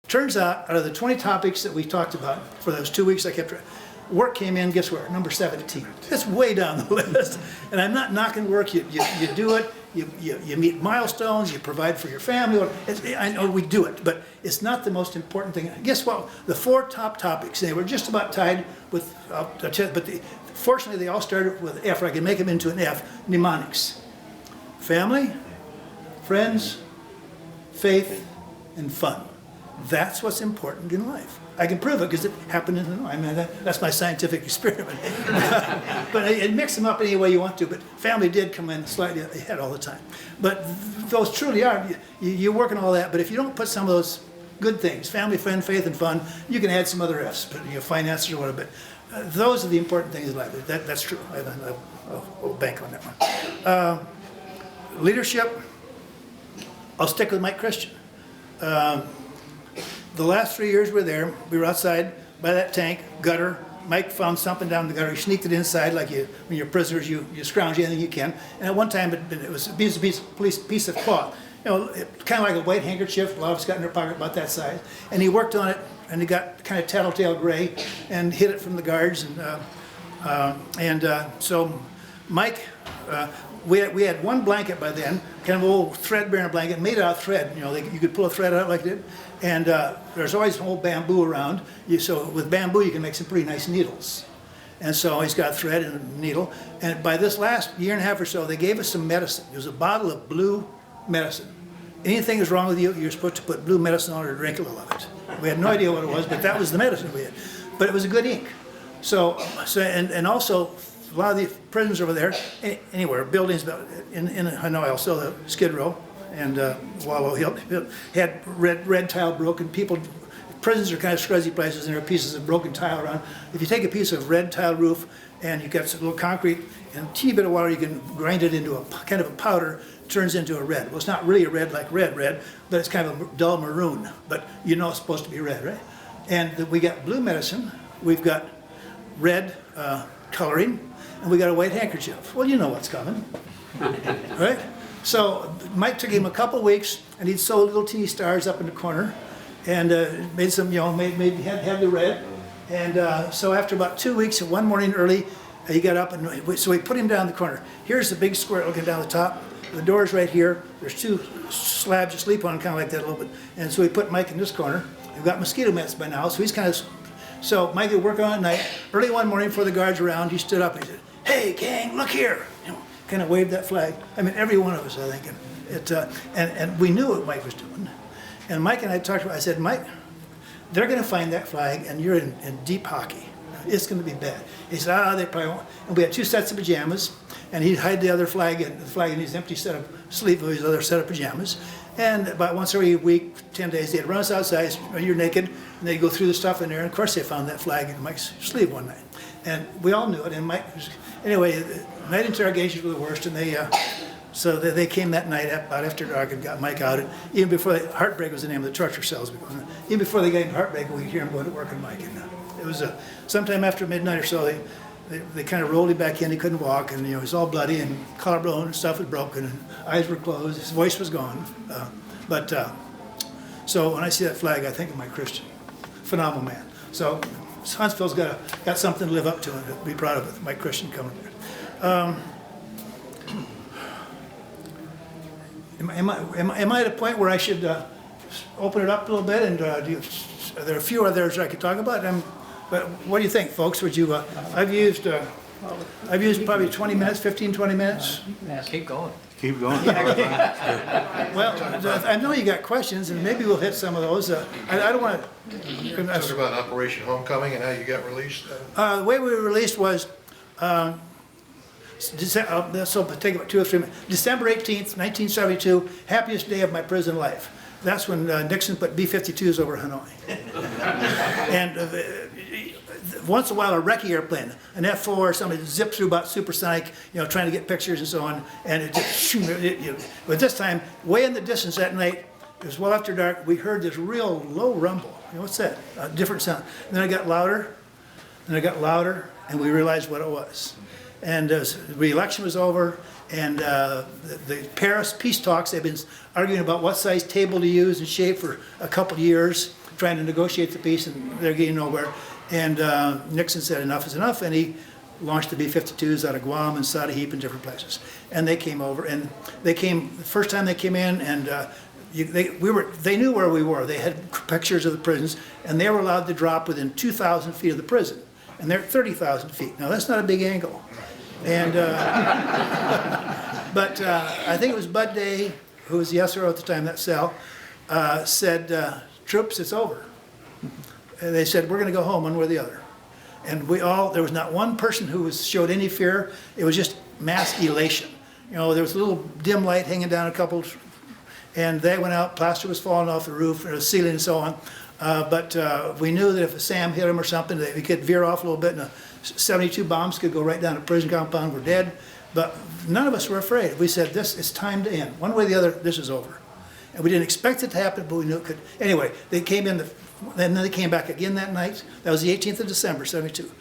Turns out of the 20 topics that we talked about for those 2 weeks I kept work came in, guess where? Number 17. It's way down the list. And I'm not knocking work. You do it. You meet milestones. You provide for your family. I know we do it, but it's not the most important thing. Guess what? The 4 top topics, they were just about tied with, but fortunately they all started with F. I can make them into an F. Mnemonics. Family, friends, faith, and fun. That's what's important in life. I can prove it because it happened in Hanoi. I mean, that's my scientific experiment. But it mix them up any way you want to, but family did come in slightly ahead all the time. But those truly are, you work on all that, but if you don't put some of those good things, family, friend, faith, and fun, you can add some other F's, but finances or whatever, but those are the important things in life. That's true. I'll bank on that one. Leadership, I'll stick with Mike Christian. The last 3 years we were there, we were outside by that tank, gutter. Mike found something down the gutter. He sneaked it inside like when you're prisoners, you scrounge anything you can. And at one time, it was a piece of cloth. Kind of like a white handkerchief. A lot of us got in their pocket about that size. And he worked on it, and he got kind of tattletale gray and hid it from the guards. So Mike, we had one blanket by then, kind of an old threadbare blanket, made out of thread. You could pull a thread out like that. And there's always old bamboo around. So with bamboo, you can make some pretty nice needles. And so he's got thread and a needle. And by this last year and a half or so, they gave us some medicine. It was a bottle of blue medicine. Anything is wrong with you, you're supposed to put blue medicine on or drink a little of it. We had no idea what it was, but that was the medicine we had. But it was a good ink. And also, a lot of the prisons over there, anywhere, buildings in Hanoi, also the Skid Row and Wallow Hill, had red tile broken. Prisons are kind of scruzzy places, and there are pieces of broken tile around. If you take a piece of red tile roof and you got some little concrete and a teeny bit of water, you can grind it into a kind of a powder. It turns into a red. Well, it's not really a red like red, but it's kind of a dull maroon. But it's supposed to be red, right? And we got blue medicine. We've got red coloring. And we got a white handkerchief. Well, you know what's coming, right? So Mike took him a couple weeks, and he'd sew little teeny stars up in the corner, and made some, had the red. And so after about 2 weeks, one morning early, he got up, and so we put him down the corner. Here's the big square looking down the top. The door's right here. There's 2 slabs you sleep on, kind of like that a little bit. And so we put Mike in this corner. We've got mosquito nets by now, so he's kind of. So Mike would work on at night. Early one morning, before the guards were around, he stood up and he said, "Hey, gang, look here!" Kind of waved that flag. I mean, every one of us, I think. And we knew what Mike was doing. And Mike and I talked about. I said, "Mike, they're going to find that flag, and you're in deep hockey. It's going to be bad." He said, "They probably won't." And we had 2 sets of pajamas, and he'd hide the flag in his empty set of sleeve of his other set of pajamas. And about once every week, 10 days, they'd run us outside. You're naked, and they'd go through the stuff in there. And of course, they found that flag in Mike's sleeve one night, and we all knew it. And Mike was, anyway, night interrogations were the worst, and they came that night about after dark and got Mike out. And even before Heartbreak was the name of the torture cells. Even before they got him Heartbreak, we'd hear him going to work on Mike. And it was sometime after midnight or so. They kind of rolled him back in. He couldn't walk, and he was all bloody, and collarbone and stuff was broken, and eyes were closed. His voice was gone. So when I see that flag, I think of Mike Christian, phenomenal man. So Huntsville's got something to live up to and to be proud of it. Mike Christian coming there. Am I at a point where I should open it up a little bit? And are there a few others I could talk about? But what do you think, folks? Would you? I've used probably 20 minutes, 15, 20 minutes. Keep going. Keep going. Well, I know you got questions, and maybe we'll hit some of those. I don't want to. Talk about Operation Homecoming and how you got released. The way we were released was. So take about 2 or 3 minutes. December 18th, 1972, happiest day of my prison life. That's when Nixon put B-52s over Hanoi. And once in a while, a recce airplane, an F-4, somebody zipped through about supersonic, trying to get pictures and so on. And it just, but this time, way in the distance that night, it was well after dark, we heard this real low rumble. What's that? A different sound. And then it got louder, and we realized what it was. And the election was over, and the Paris peace talks, they've been arguing about what size table to use and shape for a couple of years. trying to negotiate the peace, and they're getting nowhere. And Nixon said enough is enough, and he launched the B-52s out of Guam and Sadaheep and different places. And they came over, and they came, the first time they came in, and they knew where we were. They had pictures of the prisons, and they were allowed to drop within 2,000 feet of the prison. And they're at 30,000 feet. Now, that's not a big angle. And, but I think it was Bud Day, who was the SRO at the time, that cell, said, troops, it's over. And they said, we're going to go home one way or the other. And there was not one person who showed any fear. It was just mass elation. You know, there was a little dim light hanging down a couple, and they went out, plaster was falling off the roof, or the ceiling and so on. But we knew that if a SAM hit them or something, that we could veer off a little bit, and 72 bombs could go right down a prison compound, we're dead. But none of us were afraid. We said, it's time to end. One way or the other, this is over. And we didn't expect it to happen, but we knew it could. Anyway, they came in, and then they came back again that night. That was the 18th of December, 72.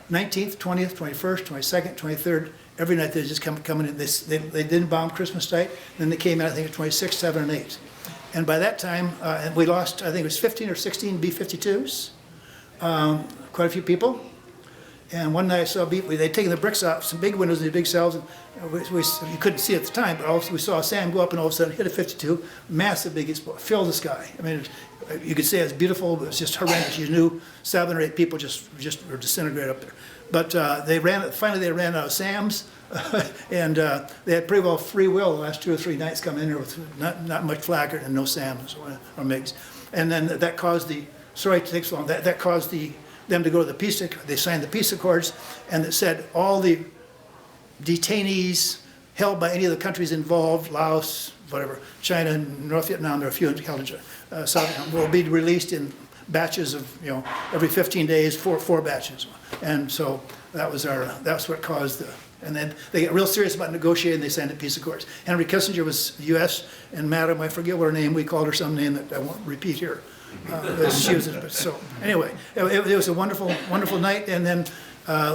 19th, 20th, 21st, 22nd, 23rd, every night they just coming in. They didn't bomb Christmas night. Then they came in, I think, at 26, 7, and 8. And by that time, and we lost, I think it was 15 or 16 B-52s, quite a few people. And one night I saw they'd taken the bricks off, some big windows in the big cells, and you couldn't see it at the time, but also we saw a SAM go up and all of a sudden hit a 52, massive big explosion, filled the sky. I mean, you could say it was beautiful, but it was just horrendous. You knew 7 or 8 people just were disintegrated up there. But finally they ran out of SAMs, and they had pretty well free will the last 2 or 3 nights coming in there with not much flak and no SAMs or MiGs. And then that caused sorry it takes so long, that caused them to go to the peace, they signed the peace accords, and it said all the detainees held by any of the countries involved, Laos, whatever, China, North Vietnam, there are a few held in South Vietnam, will be released in batches of, every 15 days, four batches. And so that's what caused and then they got real serious about negotiating, they signed the peace accords. Henry Kissinger was U.S., and Madam, I forget what her name, we called her some name that I won't repeat here. So anyway, it was a wonderful, wonderful night, and then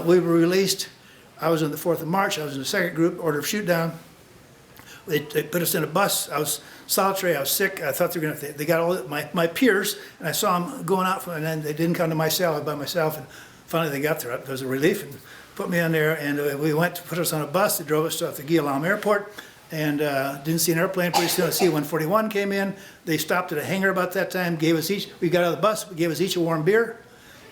we were released. I was on the 4th of March. I was in the second group, order of shoot down. They put us in a bus. I was solitary. I was sick. I thought they got all my peers, and I saw them going out, and then they didn't come to my cell. I was by myself, and finally they got there. It was a relief, and put me in there, and we went to put us on a bus. They drove us to the Guillam Airport. And didn't see an airplane. Pretty soon a C-141 came in. They stopped at a hangar about that time, gave us each, we got out of the bus, gave us each a warm beer,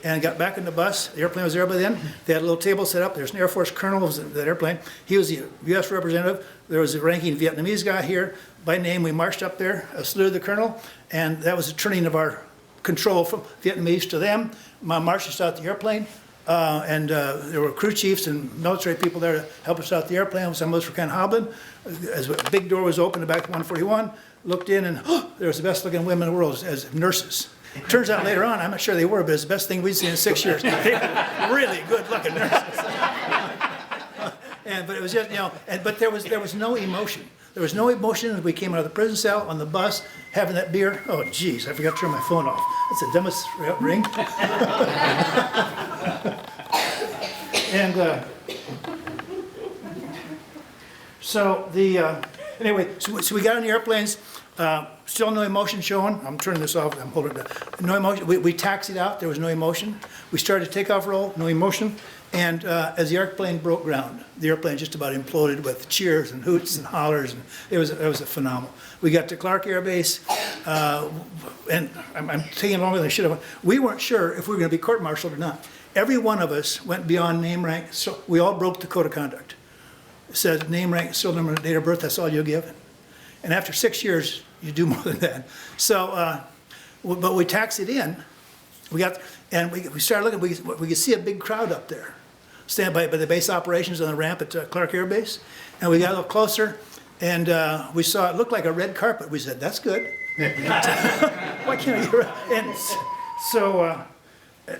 and got back in the bus. The airplane was there by then. They had a little table set up. There's an Air Force colonel who was in that airplane. He was the U.S. representative. There was a ranking Vietnamese guy here. By name, we marched up there, saluted the colonel, and that was a turning of our control from Vietnamese to them. Marched us out the airplane. There were crew chiefs and military people there to help us out the airplane. Some of us were kind of hobbling. As a big door was open in the back of 141, looked in, and there was the best looking women in the world as nurses. Turns out later on, I'm not sure they were, but it's the best thing we'd seen in 6 years. They were really good looking nurses. But it was just, but there was no emotion. There was no emotion as we came out of the prison cell on the bus, having that beer. Oh, geez, I forgot to turn my phone off. That's the dumbest ring. Anyway, so we got on the airplanes, still no emotion showing. I'm turning this off, I'm holding it down. No emotion, we taxied out, there was no emotion. We started a takeoff roll, no emotion. And as the airplane broke ground, the airplane just about imploded with cheers and hoots and hollers, and it was a phenomenal. We got to Clark Air Base, and I'm taking longer than I should have. We weren't sure if we were going to be court-martialed or not. Every one of us went beyond name, rank, so we all broke the code of conduct. It says name, rank, serial number, date of birth, that's all you'll give. And after 6 years, you do more than that. So, but we taxied in, we started looking, we could see a big crowd up there, stand by the base operations on the ramp at Clark Air Base. And we got a little closer, and we saw it looked like a red carpet. We said, that's good. Why can't I get red?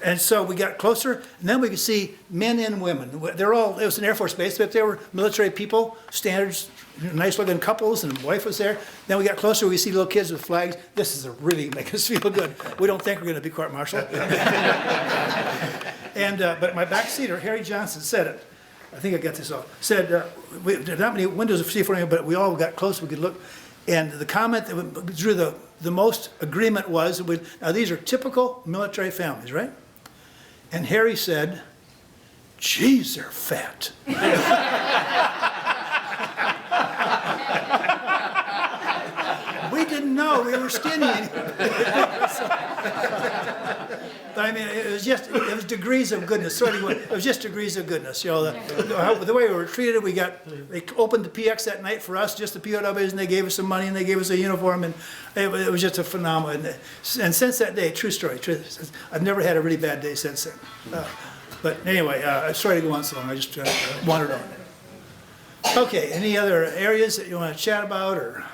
And so we got closer, and then we could see men and women. It was an Air Force base, but they were military people, standards, nice looking couples, and the wife was there. Then we got closer, we see little kids with flags. This is really making us feel good. We don't think we're going to be court-martialed. But my backseater, Harry Johnson, said it. I think I got this off. Said, there are not many windows of C-4, but we all got close, we could look. And the comment that drew the most agreement was, now these are typical military families, right? And Harry said, geez, they're fat. We didn't know we were skinny. But I mean, it was degrees of goodness. Sort of, it was just degrees of goodness. You know, the way we were treated, they opened the PX that night for us, just the POWs, and they gave us some money and they gave us a uniform, and it was just a phenomenon. And since that day, true story, I've never had a really bad day since then. But anyway, sorry to go on so long. I just wandered on. Okay, any other areas that you want to chat about, or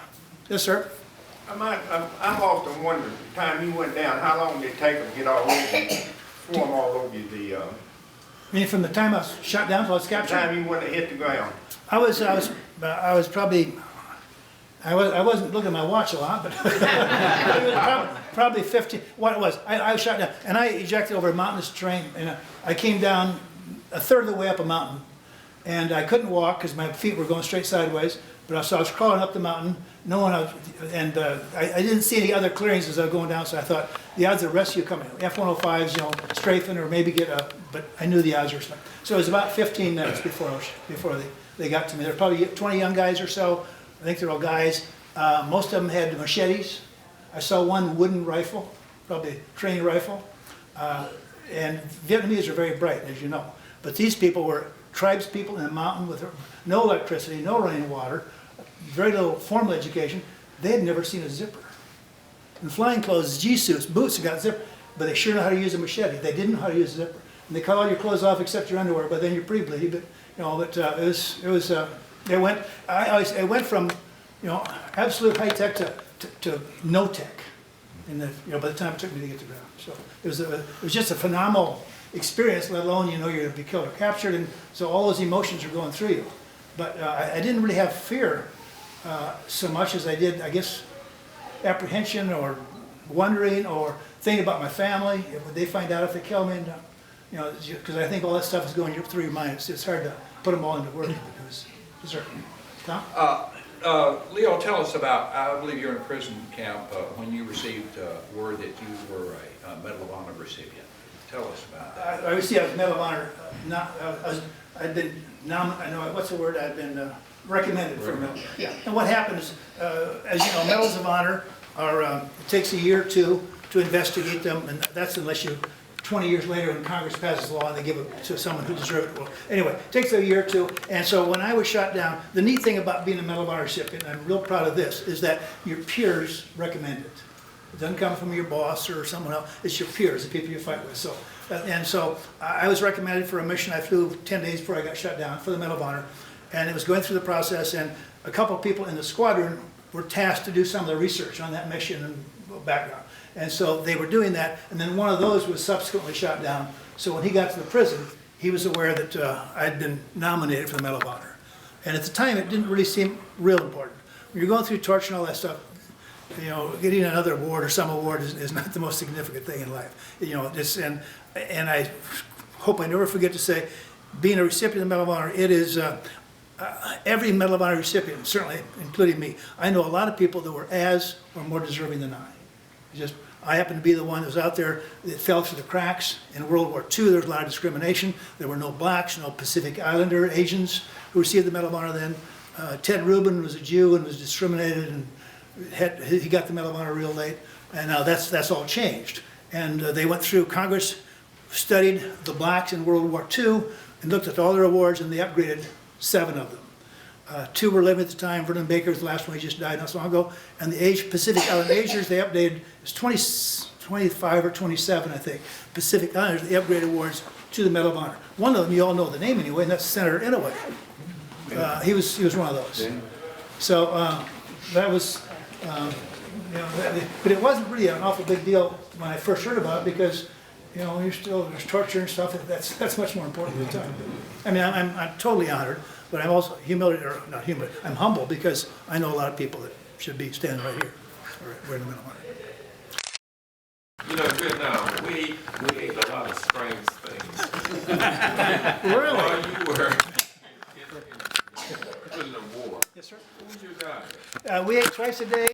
yes, sir? I've often wondered, the time you went down, how long did it take them to get all over you, form all over you, the I mean, from the time I was shot down till I was captured? time you went to hit the ground? I was probably, I wasn't looking at my watch a lot, but it was probably 50, what it was. I was shot down, and I ejected over a mountainous terrain, and I came down a third of the way up a mountain, and I couldn't walk because my feet were going straight sideways, but I was crawling up the mountain, I didn't see any other clearings as I was going down, so I thought the odds of rescue coming, F-105s, you know, strafing or maybe but I knew the odds were slim. So it was about 15 minutes before they got to me. There were probably 20 young guys or so. I think they're all guys. Most of them had machetes. I saw one wooden rifle, probably a trained rifle. And Vietnamese are very bright, as you know. But these people were tribes people in a mountain with no electricity, no running water, very little formal education. They had never seen a zipper. In flying clothes, G-suits, boots have got zipper, but they sure know how to use a machete. They didn't know how to use a zipper. And they cut all your clothes off except your underwear, but then you're pretty bleedy. But you know, it went from, you know, absolute high tech to no tech. By the time it took me to get to ground, so it was just a phenomenal experience. Let alone, you know, you're going to be killed or captured, and so all those emotions are going through you. But I didn't really have fear so much as I did, I guess, apprehension or wondering or thinking about my family. Would they find out if they kill me? And, you know, because I think all that stuff is going through your mind. It's hard to put them all into words. Tom? Leo, tell us about, I believe you're in a prison camp when you received word that you were a Medal of Honor recipient. Tell us about that. I received a Medal of Honor. I'd been I'd been recommended for a medal. Yeah. And what happens, as you know, Medals of Honor are, it takes a year or two to investigate them, and that's unless 20 years later when Congress passes a law and they give it to someone who deserved it. Well, anyway, it takes a year or two, and so when I was shot down, the neat thing about being a Medal of Honor recipient, and I'm real proud of this, is that your peers recommend it. It doesn't come from your boss or someone else, it's your peers, the people you fight with. So, I was recommended for a mission. I flew 10 days before I got shot down for the Medal of Honor, and it was going through the process, and a couple of people in the squadron were tasked to do some of the research on that mission and background. And so they were doing that, and then one of those was subsequently shot down. So when he got to the prison, he was aware that I'd been nominated for the Medal of Honor. And at the time, it didn't really seem real important. When you're going through torture and all that stuff, you know, getting another award or some award is not the most significant thing in life. You know, and I hope I never forget to say, being a recipient of the Medal of Honor, it is every Medal of Honor recipient, certainly including me. I know a lot of people that were as or more deserving than I. I happened to be the one that was out there that fell through the cracks. In World War II, there was a lot of discrimination. There were no blacks, no Pacific Islander Asians who received the Medal of Honor then. Ted Rubin was a Jew and was discriminated, and he got the Medal of Honor real late. And now that's all changed. And they went through, Congress studied the blacks in World War II and looked at all their awards, and they upgraded 7 of them. 2 were living at the time. Vernon Baker was the last one. He just died not so long ago. And the Pacific Island Asians, they updated, it was 25 or 27, I think, Pacific Islanders, they upgraded awards to the Medal of Honor. One of them, you all know the name anyway, and that's Senator Inouye. He was one of those. So that was, you know, but it wasn't really an awful big deal when I first heard about it, because, you know, there's torture and stuff. That's much more important at the time. I mean, I'm totally honored. But I'm also I'm humble, because I know a lot of people that should be standing right here, or in the middle of it. You know, in Vietnam, we ate a lot of strange thing. Really? While you were in the war. Yes, Yes, sir. What was your diet? We ate twice a day.